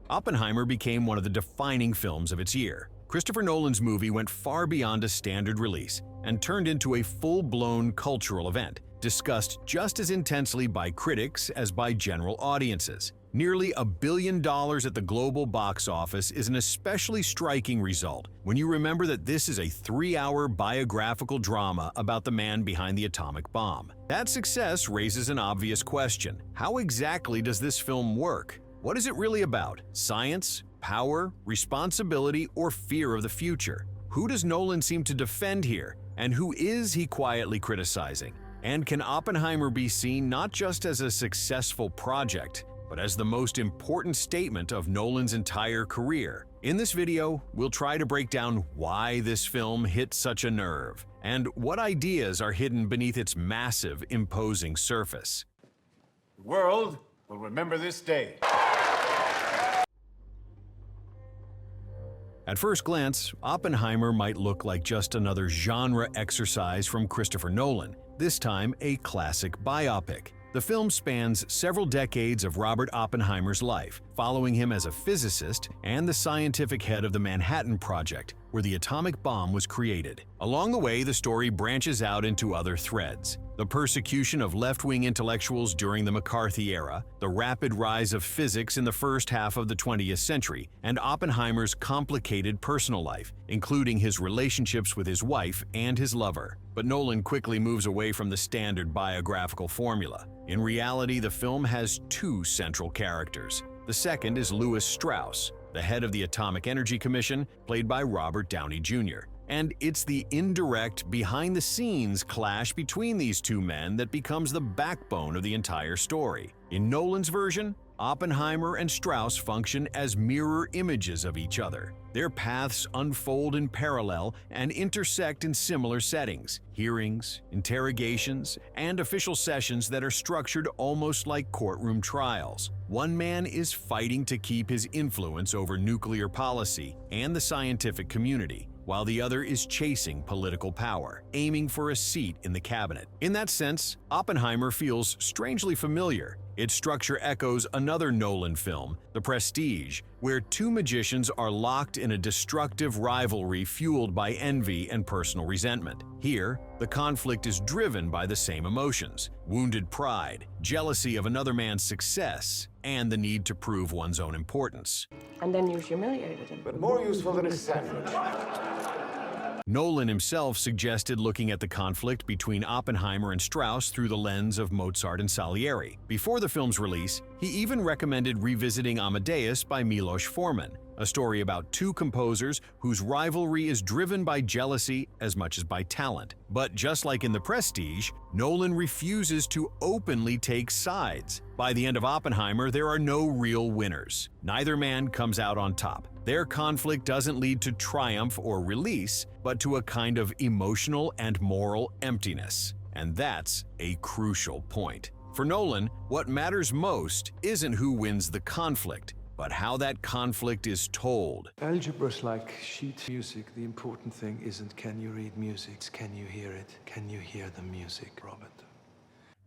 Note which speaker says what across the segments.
Speaker 1: Oppenheimer became one of the defining films of its year. Christopher Nolan's movie went far beyond a standard release and turned into a full-blown cultural event, discussed just as intensely by critics as by general audiences. Nearly $1 billion at the global box office is an especially striking result when you remember that this is a 3-hour biographical drama about the man behind the atomic bomb. That success raises an obvious question. How exactly does this film work? What is it really about? Science, power, responsibility, or fear of the future? Who does Nolan seem to defend here, and who is he quietly criticizing? And can Oppenheimer be seen not just as a successful project, but as the most important statement of Nolan's entire career? In this video, we'll try to break down why this film hit such a nerve, and what ideas are hidden beneath its massive, imposing surface.
Speaker 2: The world will remember this day.
Speaker 1: At first glance, Oppenheimer might look like just another genre exercise from Christopher Nolan, this time a classic biopic. The film spans several decades of Robert Oppenheimer's life, following him as a physicist and the scientific head of the Manhattan Project, where the atomic bomb was created. Along the way, the story branches out into other threads. The persecution of left-wing intellectuals during the McCarthy era, the rapid rise of physics in the first half of the 20th century, and Oppenheimer's complicated personal life, including his relationships with his wife and his lover. But Nolan quickly moves away from the standard biographical formula. In reality, the film has two central characters. The second is Lewis Strauss, the head of the Atomic Energy Commission, played by Robert Downey Jr. And it's the indirect, behind-the-scenes clash between these two men that becomes the backbone of the entire story. In Nolan's version, Oppenheimer and Strauss function as mirror images of each other. Their paths unfold in parallel and intersect in similar settings: hearings, interrogations, and official sessions that are structured almost like courtroom trials. One man is fighting to keep his influence over nuclear policy and the scientific community, while the other is chasing political power, aiming for a seat in the cabinet. In that sense, Oppenheimer feels strangely familiar. Its structure echoes another Nolan film, The Prestige, where two magicians are locked in a destructive rivalry fueled by envy and personal resentment. Here, the conflict is driven by the same emotions: wounded pride, jealousy of another man's success, and the need to prove one's own importance.
Speaker 3: And then you humiliated him.
Speaker 2: But more useful than a sandwich.
Speaker 1: Nolan himself suggested looking at the conflict between Oppenheimer and Strauss through the lens of Mozart and Salieri. Before the film's release, he even recommended revisiting Amadeus by Milos Forman, a story about two composers whose rivalry is driven by jealousy as much as by talent. But just like in The Prestige, Nolan refuses to openly take sides. By the end of Oppenheimer, there are no real winners. Neither man comes out on top. Their conflict doesn't lead to triumph or release, but to a kind of emotional and moral emptiness. And that's a crucial point. For Nolan, what matters most isn't who wins the conflict, but how that conflict is told.
Speaker 4: Algebra's like sheet music. The important thing isn't can you read music, it's can you hear it? Can you hear the music, Robert?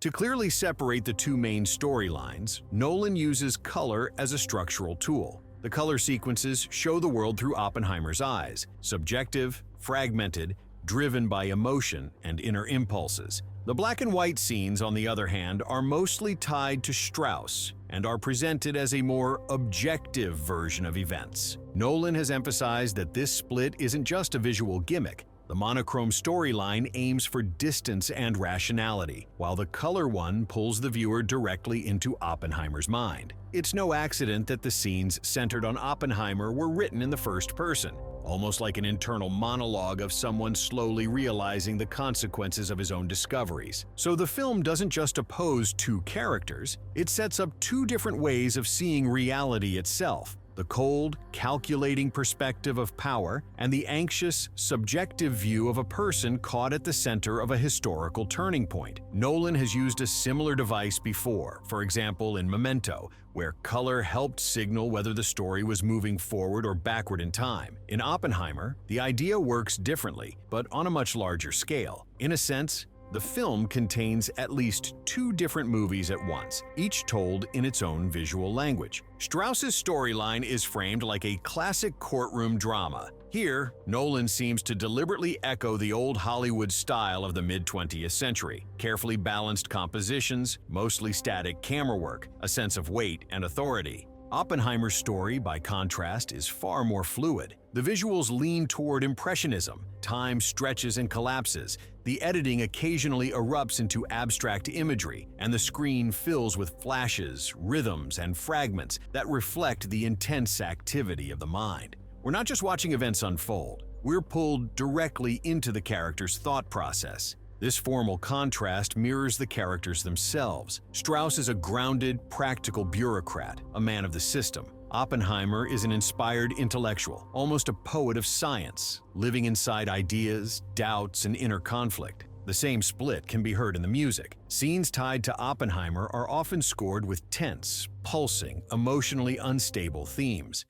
Speaker 1: To clearly separate the two main storylines, Nolan uses color as a structural tool. The color sequences show the world through Oppenheimer's eyes: subjective, fragmented, driven by emotion and inner impulses. The black and white scenes, on the other hand, are mostly tied to Strauss and are presented as a more objective version of events. Nolan has emphasized that this split isn't just a visual gimmick. The monochrome storyline aims for distance and rationality, while the color one pulls the viewer directly into Oppenheimer's mind. It's no accident that the scenes centered on Oppenheimer were written in the first person, almost like an internal monologue of someone slowly realizing the consequences of his own discoveries. So the film doesn't just oppose two characters, it sets up two different ways of seeing reality itself: the cold, calculating perspective of power, and the anxious, subjective view of a person caught at the center of a historical turning point. Nolan has used a similar device before, for example in Memento, where color helped signal whether the story was moving forward or backward in time. In Oppenheimer, the idea works differently, but on a much larger scale. In a sense, The film contains at least two different movies at once, each told in its own visual language. Strauss's storyline is framed like a classic courtroom drama. Here, Nolan seems to deliberately echo the old Hollywood style of the mid-20th century. Carefully balanced compositions, mostly static camera work, a sense of weight and authority. Oppenheimer's story, by contrast, is far more fluid. The visuals lean toward impressionism. Time stretches and collapses. The editing occasionally erupts into abstract imagery, and the screen fills with flashes, rhythms, and fragments that reflect the intense activity of the mind. We're not just watching events unfold. We're pulled directly into the character's thought process. This formal contrast mirrors the characters themselves. Strauss is a grounded, practical bureaucrat, a man of the system. Oppenheimer is an inspired intellectual, almost a poet of science, living inside ideas, doubts, and inner conflict. The same split can be heard in the music. Scenes tied to Oppenheimer are often scored with tense, pulsing, emotionally unstable themes.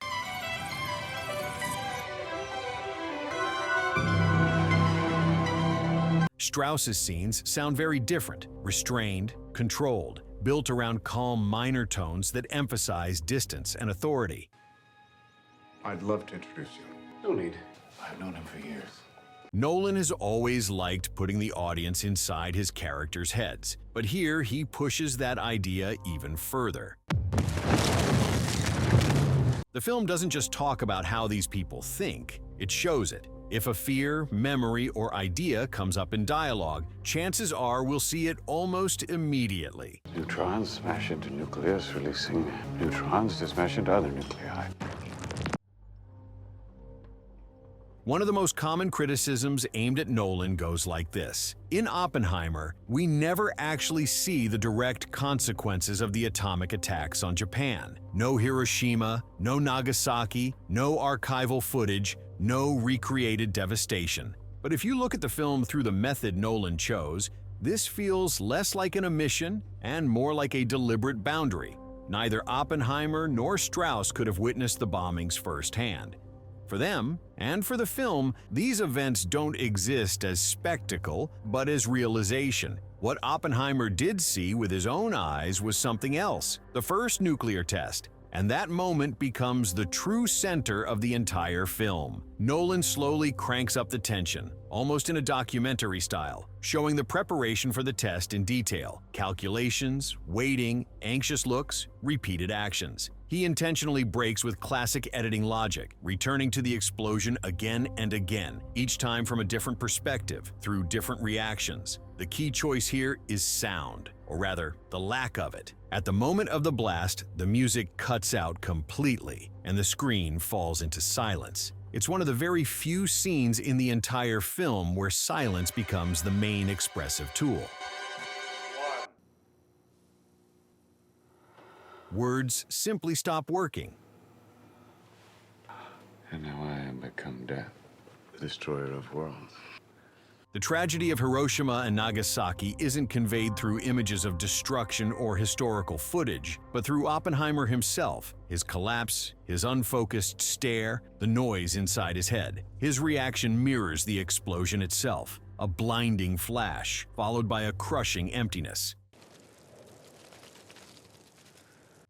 Speaker 1: Strauss's scenes sound very different, restrained, controlled, built around calm minor tones that emphasize distance and authority.
Speaker 2: I'd love to introduce you.
Speaker 5: No need.
Speaker 2: I've known him for years.
Speaker 1: Nolan has always liked putting the audience inside his characters' heads, but here he pushes that idea even further. The film doesn't just talk about how these people think, it shows it. If a fear, memory, or idea comes up in dialogue, chances are we'll see it almost immediately.
Speaker 5: Neutrons smash into nucleus, releasing neutrons to smash into other nuclei.
Speaker 1: One of the most common criticisms aimed at Nolan goes like this. In Oppenheimer, we never actually see the direct consequences of the atomic attacks on Japan. No Hiroshima, no Nagasaki, no archival footage, no recreated devastation. But if you look at the film through the method Nolan chose, this feels less like an omission and more like a deliberate boundary. Neither Oppenheimer nor Strauss could have witnessed the bombings firsthand. For them, and for the film, these events don't exist as spectacle, but as realization. What Oppenheimer did see with his own eyes was something else, the first nuclear test. And that moment becomes the true center of the entire film. Nolan slowly cranks up the tension, almost in a documentary style, showing the preparation for the test in detail, calculations, waiting, anxious looks, repeated actions. He intentionally breaks with classic editing logic, returning to the explosion again and again, each time from a different perspective, through different reactions. The key choice here is sound, or rather, the lack of it. At the moment of the blast, the music cuts out completely, and the screen falls into silence. It's one of the very few scenes in the entire film where silence becomes the main expressive tool. Words simply stop working.
Speaker 5: And now I am become death, the destroyer of worlds.
Speaker 1: The tragedy of Hiroshima and Nagasaki isn't conveyed through images of destruction or historical footage, but through Oppenheimer himself, his collapse, his unfocused stare, the noise inside his head. His reaction mirrors the explosion itself, a blinding flash, followed by a crushing emptiness.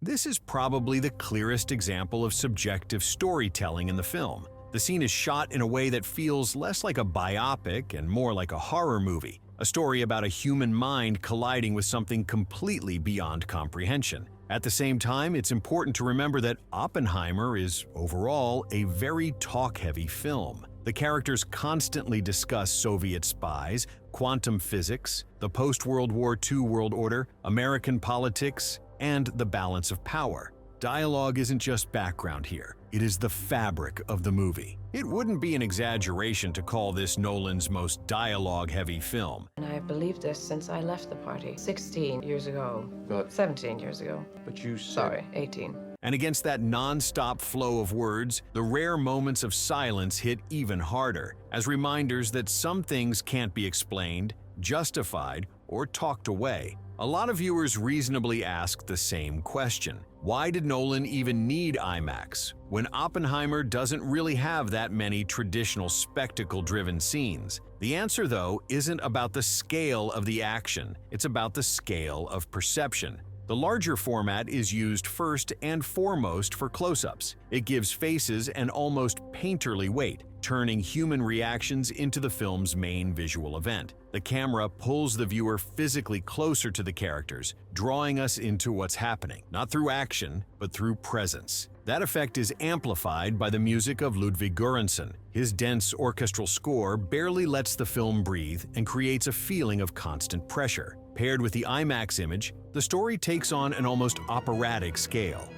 Speaker 1: This is probably the clearest example of subjective storytelling in the film. The scene is shot in a way that feels less like a biopic and more like a horror movie, a story about a human mind colliding with something completely beyond comprehension. At the same time, it's important to remember that Oppenheimer is, overall, a very talk-heavy film. The characters constantly discuss Soviet spies, quantum physics, the post-World War II world order, American politics, and the balance of power. Dialogue isn't just background here, it is the fabric of the movie. It wouldn't be an exaggeration to call this Nolan's most dialogue-heavy film.
Speaker 3: And I've believed this since I left the party 16 years ago.
Speaker 4: But-
Speaker 3: 17 years ago.
Speaker 4: But you said...
Speaker 3: Sorry, 18.
Speaker 1: And against that non-stop flow of words, the rare moments of silence hit even harder, as reminders that some things can't be explained, justified, or talked away. A lot of viewers reasonably ask the same question. Why did Nolan even need IMAX when Oppenheimer doesn't really have that many traditional spectacle-driven scenes? The answer, though, isn't about the scale of the action, it's about the scale of perception. The larger format is used first and foremost for close-ups. It gives faces an almost painterly weight, turning human reactions into the film's main visual event. The camera pulls the viewer physically closer to the characters, drawing us into what's happening, not through action, but through presence. That effect is amplified by the music of Ludwig Göransson. His dense orchestral score barely lets the film breathe and creates a feeling of constant pressure. Paired with the IMAX image, the story takes on an almost operatic scale.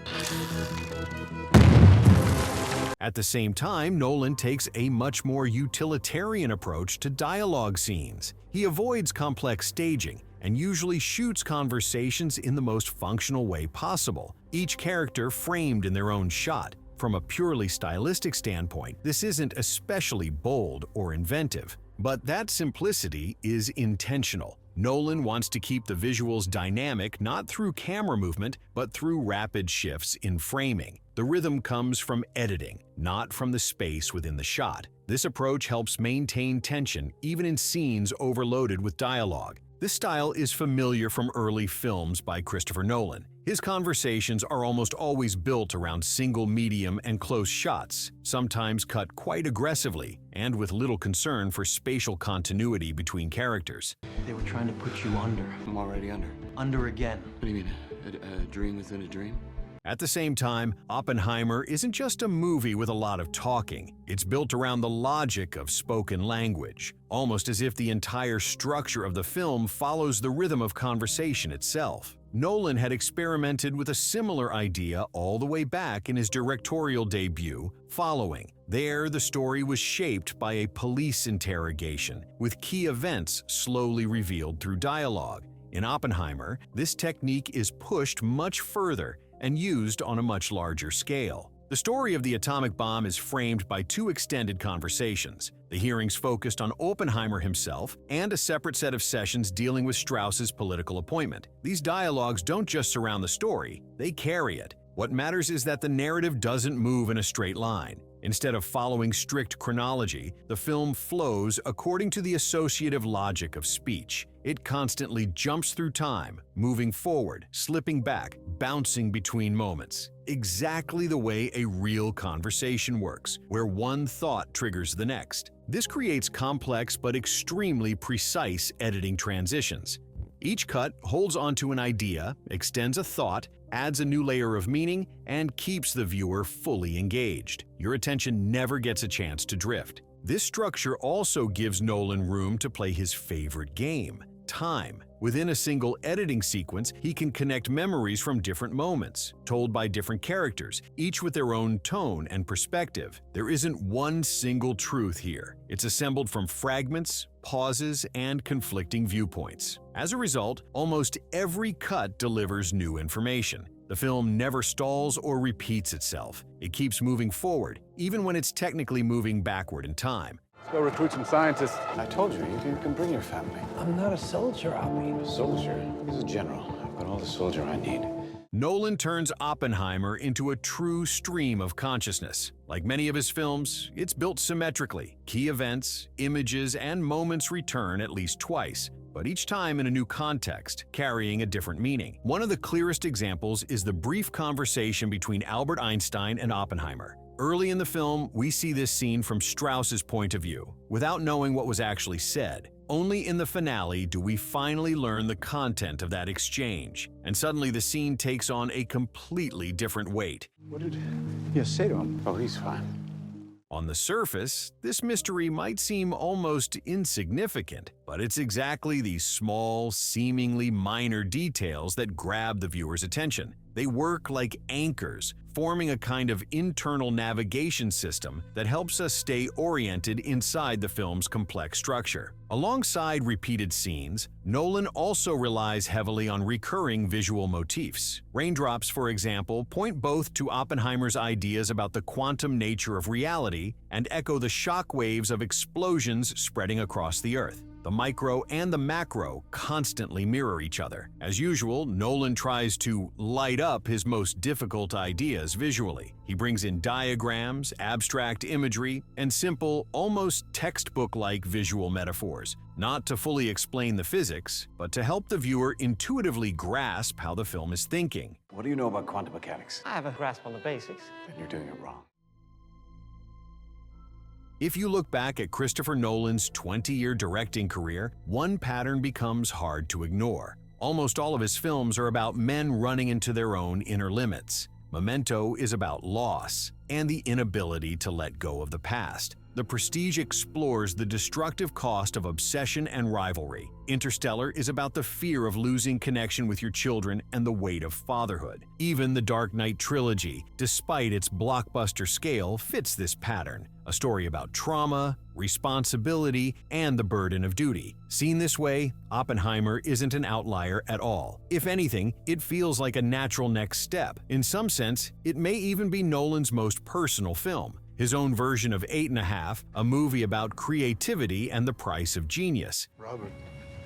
Speaker 1: At the same time, Nolan takes a much more utilitarian approach to dialogue scenes. He avoids complex staging and usually shoots conversations in the most functional way possible, each character framed in their own shot. From a purely stylistic standpoint, this isn't especially bold or inventive, but that simplicity is intentional. Nolan wants to keep the visuals dynamic not through camera movement, but through rapid shifts in framing. The rhythm comes from editing, not from the space within the shot. This approach helps maintain tension even in scenes overloaded with dialogue. This style is familiar from early films by Christopher Nolan. His conversations are almost always built around single medium and close shots, sometimes cut quite aggressively and with little concern for spatial continuity between characters.
Speaker 6: They were trying to put you under.
Speaker 7: I'm already under.
Speaker 6: Under again.
Speaker 7: What do you mean, a dream within a dream?
Speaker 1: At the same time, Oppenheimer isn't just a movie with a lot of talking. It's built around the logic of spoken language, almost as if the entire structure of the film follows the rhythm of conversation itself. Nolan had experimented with a similar idea all the way back in his directorial debut, Following. There, the story was shaped by a police interrogation, with key events slowly revealed through dialogue. In Oppenheimer, this technique is pushed much further and used on a much larger scale. The story of the atomic bomb is framed by two extended conversations. The hearings focused on Oppenheimer himself and a separate set of sessions dealing with Strauss's political appointment. These dialogues don't just surround the story, they carry it. What matters is that the narrative doesn't move in a straight line. Instead of following strict chronology, the film flows according to the associative logic of speech. It constantly jumps through time, moving forward, slipping back, bouncing between moments. Exactly the way a real conversation works, where one thought triggers the next. This creates complex but extremely precise editing transitions. Each cut holds onto an idea, extends a thought, adds a new layer of meaning, and keeps the viewer fully engaged. Your attention never gets a chance to drift. This structure also gives Nolan room to play his favorite game, time. Within a single editing sequence, he can connect memories from different moments, told by different characters, each with their own tone and perspective. There isn't one single truth here. It's assembled from fragments, pauses, and conflicting viewpoints. As a result, almost every cut delivers new information. The film never stalls or repeats itself. It keeps moving forward, even when it's technically moving backward in time.
Speaker 2: Let's go recruit some scientists.
Speaker 5: I told you, you can bring your family.
Speaker 6: I'm not a soldier, I mean.
Speaker 5: A soldier? He's a general. I've got all the soldier I need.
Speaker 1: Nolan turns Oppenheimer into a true stream of consciousness. Like many of his films, it's built symmetrically. Key events, images, and moments return at least twice, but each time in a new context, carrying a different meaning. One of the clearest examples is the brief conversation between Albert Einstein and Oppenheimer. Early in the film, we see this scene from Strauss's point of view, without knowing what was actually said. Only in the finale do we finally learn the content of that exchange, and suddenly the scene takes on a completely different weight.
Speaker 2: What did you say to him?
Speaker 5: Oh, he's fine.
Speaker 1: On the surface, this mystery might seem almost insignificant, but it's exactly these small, seemingly minor details that grab the viewer's attention. They work like anchors, forming a kind of internal navigation system that helps us stay oriented inside the film's complex structure. Alongside repeated scenes, Nolan also relies heavily on recurring visual motifs. Raindrops, for example, point both to Oppenheimer's ideas about the quantum nature of reality and echo the shock waves of explosions spreading across the Earth. The micro and the macro constantly mirror each other. As usual, Nolan tries to light up his most difficult ideas visually. He brings in diagrams, abstract imagery, and simple, almost textbook-like visual metaphors, not to fully explain the physics, but to help the viewer intuitively grasp how the film is thinking.
Speaker 5: What do you know about quantum mechanics?
Speaker 6: I have a grasp on the basics.
Speaker 5: Then you're doing it wrong.
Speaker 1: If you look back at Christopher Nolan's 20-year directing career, one pattern becomes hard to ignore. Almost all of his films are about men running into their own inner limits. Memento is about loss and the inability to let go of the past. The Prestige explores the destructive cost of obsession and rivalry. Interstellar is about the fear of losing connection with your children and the weight of fatherhood. Even the Dark Knight trilogy, despite its blockbuster scale, fits this pattern. A story about trauma, responsibility, and the burden of duty. Seen this way, Oppenheimer isn't an outlier at all. If anything, it feels like a natural next step. In some sense, it may even be Nolan's most personal film. His own version of 8½, a movie about creativity and the price of genius.
Speaker 8: Robert,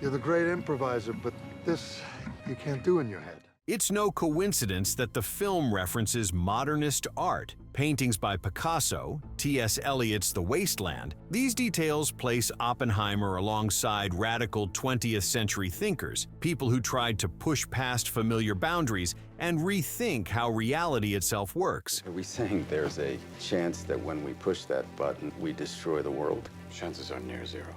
Speaker 8: you're the great improviser, but this you can't do in your head.
Speaker 1: It's no coincidence that the film references modernist art, paintings by Picasso, T.S. Eliot's The Wasteland. These details place Oppenheimer alongside radical 20th century thinkers, people who tried to push past familiar boundaries and rethink how reality itself works.
Speaker 9: Are we saying there's a chance that when we push that button, we destroy the world?
Speaker 5: Chances are near zero.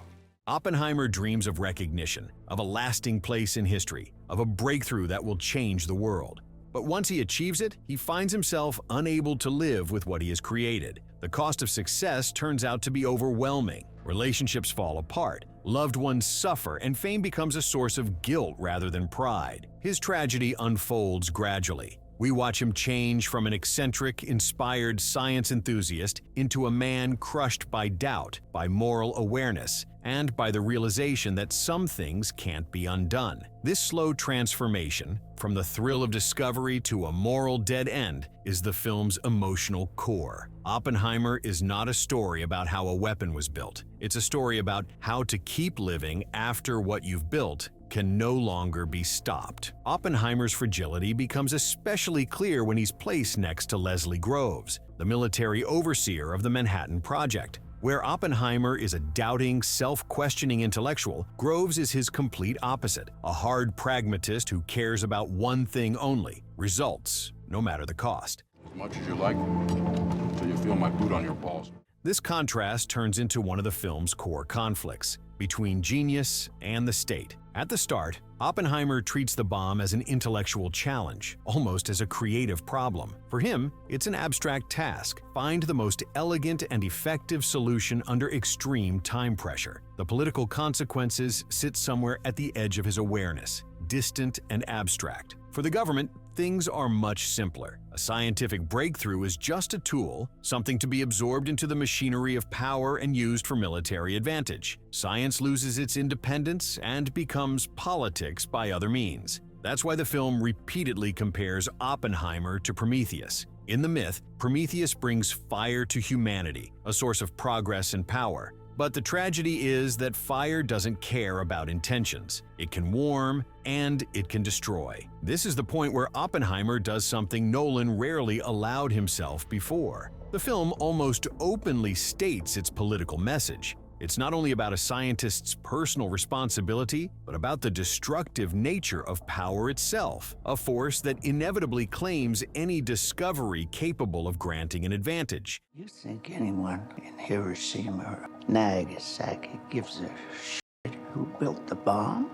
Speaker 1: Oppenheimer dreams of recognition, of a lasting place in history, of a breakthrough that will change the world. But once he achieves it, he finds himself unable to live with what he has created. The cost of success turns out to be overwhelming. Relationships fall apart, loved ones suffer, and fame becomes a source of guilt rather than pride. His tragedy unfolds gradually. We watch him change from an eccentric, inspired science enthusiast into a man crushed by doubt, by moral awareness, and by the realization that some things can't be undone. This slow transformation, from the thrill of discovery to a moral dead end, is the film's emotional core. Oppenheimer is not a story about how a weapon was built. It's a story about how to keep living after what you've built can no longer be stopped. Oppenheimer's fragility becomes especially clear when he's placed next to Leslie Groves, the military overseer of the Manhattan Project. Where Oppenheimer is a doubting, self-questioning intellectual, Groves is his complete opposite, a hard pragmatist who cares about one thing only: results, no matter the cost.
Speaker 10: As much as you like, until you feel my boot on your balls.
Speaker 1: This contrast turns into one of the film's core conflicts between genius and the state. At the start, Oppenheimer treats the bomb as an intellectual challenge, almost as a creative problem. For him, it's an abstract task: find the most elegant and effective solution under extreme time pressure. The political consequences sit somewhere at the edge of his awareness, distant and abstract. For the government, things are much simpler. A scientific breakthrough is just a tool, something to be absorbed into the machinery of power and used for military advantage. Science loses its independence and becomes politics by other means. That's why the film repeatedly compares Oppenheimer to Prometheus. In the myth, Prometheus brings fire to humanity, a source of progress and power. But the tragedy is that fire doesn't care about intentions. It can warm and it can destroy. This is the point where Oppenheimer does something Nolan rarely allowed himself before. The film almost openly states its political message. It's not only about a scientist's personal responsibility, but about the destructive nature of power itself, a force that inevitably claims any discovery capable of granting an advantage.
Speaker 11: You think anyone in Hiroshima or Nagasaki gives a shit who built the bomb?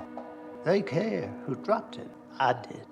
Speaker 11: They care who dropped it. I did.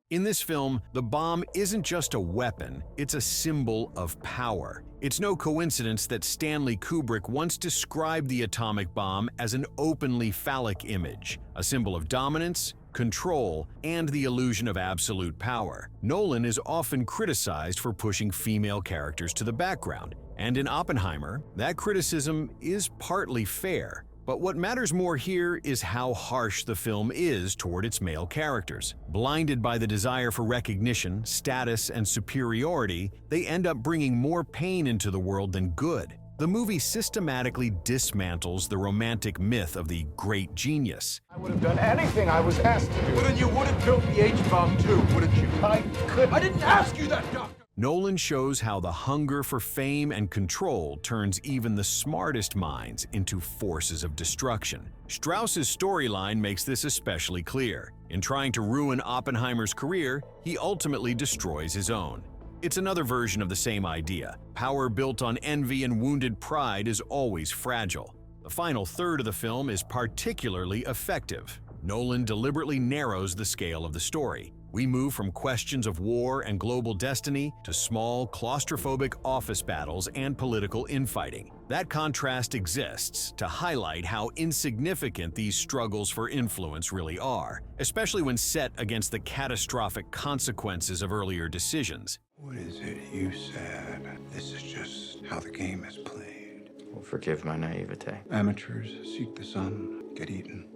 Speaker 1: In this film, the bomb isn't just a weapon, it's a symbol of power. It's no coincidence that Stanley Kubrick once described the atomic bomb as an openly phallic image, a symbol of dominance, control, and the illusion of absolute power. Nolan is often criticized for pushing female characters to the background, and in Oppenheimer, that criticism is partly fair. But what matters more here is how harsh the film is toward its male characters. Blinded by the desire for recognition, status, and superiority, they end up bringing more pain into the world than good. The movie systematically dismantles the romantic myth of the great genius.
Speaker 2: I would have done anything I was asked to do.
Speaker 4: Well, then you would have built the H-bomb too, wouldn't you?
Speaker 2: I could.
Speaker 4: I didn't ask you that, Doctor!
Speaker 1: Nolan shows how the hunger for fame and control turns even the smartest minds into forces of destruction. Strauss's storyline makes this especially clear. In trying to ruin Oppenheimer's career, he ultimately destroys his own. It's another version of the same idea. Power built on envy and wounded pride is always fragile. The final third of the film is particularly effective. Nolan deliberately narrows the scale of the story. We move from questions of war and global destiny to small, claustrophobic office battles and political infighting. That contrast exists to highlight how insignificant these struggles for influence really are, especially when set against the catastrophic consequences of earlier decisions.
Speaker 8: What is it you said? This is just how the game is played.
Speaker 6: Well, forgive my naivete.
Speaker 8: Amateurs seek the sun, get eaten.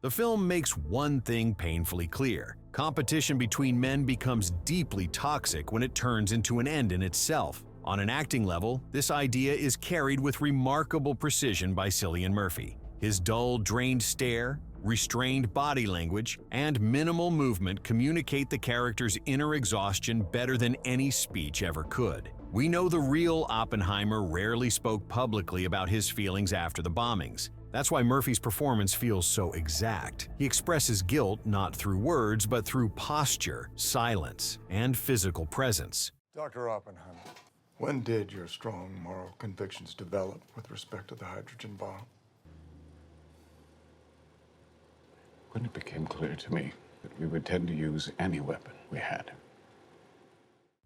Speaker 1: The film makes one thing painfully clear. Competition between men becomes deeply toxic when it turns into an end in itself. On an acting level, this idea is carried with remarkable precision by Cillian Murphy. His dull, drained stare, restrained body language, and minimal movement communicate the character's inner exhaustion better than any speech ever could. We know the real Oppenheimer rarely spoke publicly about his feelings after the bombings. That's why Murphy's performance feels so exact. He expresses guilt not through words, but through posture, silence, and physical presence.
Speaker 8: Dr. Oppenheimer, when did your strong moral convictions develop with respect to the hydrogen bomb?
Speaker 5: When it became clear to me that we would tend to use any weapon we had.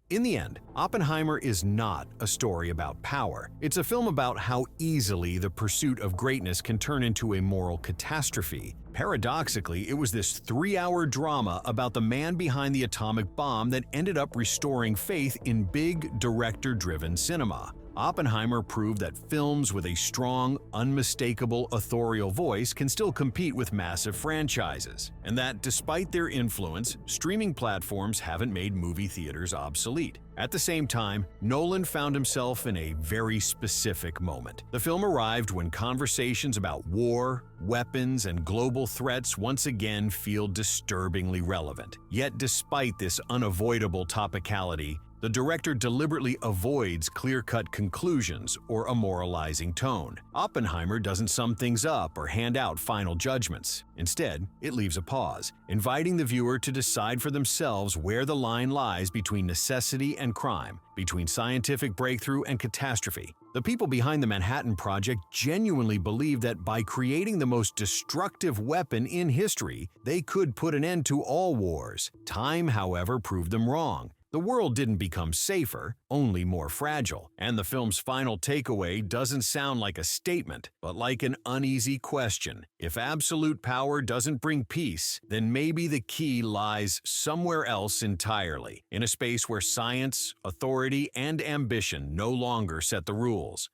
Speaker 1: In the end, Oppenheimer is not a story about power. It's a film about how easily the pursuit of greatness can turn into a moral catastrophe. Paradoxically, it was this 3-hour drama about the man behind the atomic bomb that ended up restoring faith in big, director-driven cinema. Oppenheimer proved that films with a strong, unmistakable authorial voice can still compete with massive franchises, and that despite their influence, streaming platforms haven't made movie theaters obsolete. At the same time, Nolan found himself in a very specific moment. The film arrived when conversations about war, weapons, and global threats once again feel disturbingly relevant. Yet despite this unavoidable topicality, the director deliberately avoids clear-cut conclusions or a moralizing tone. Oppenheimer doesn't sum things up or hand out final judgments. Instead, it leaves a pause, inviting the viewer to decide for themselves where the line lies between necessity and crime, between scientific breakthrough and catastrophe. The people behind the Manhattan Project genuinely believed that by creating the most destructive weapon in history, they could put an end to all wars. Time, however, proved them wrong. The world didn't become safer, only more fragile, and the film's final takeaway doesn't sound like a statement, but like an uneasy question. If absolute power doesn't bring peace, then maybe the key lies somewhere else entirely, in a space where science, authority, and ambition no longer set the rules.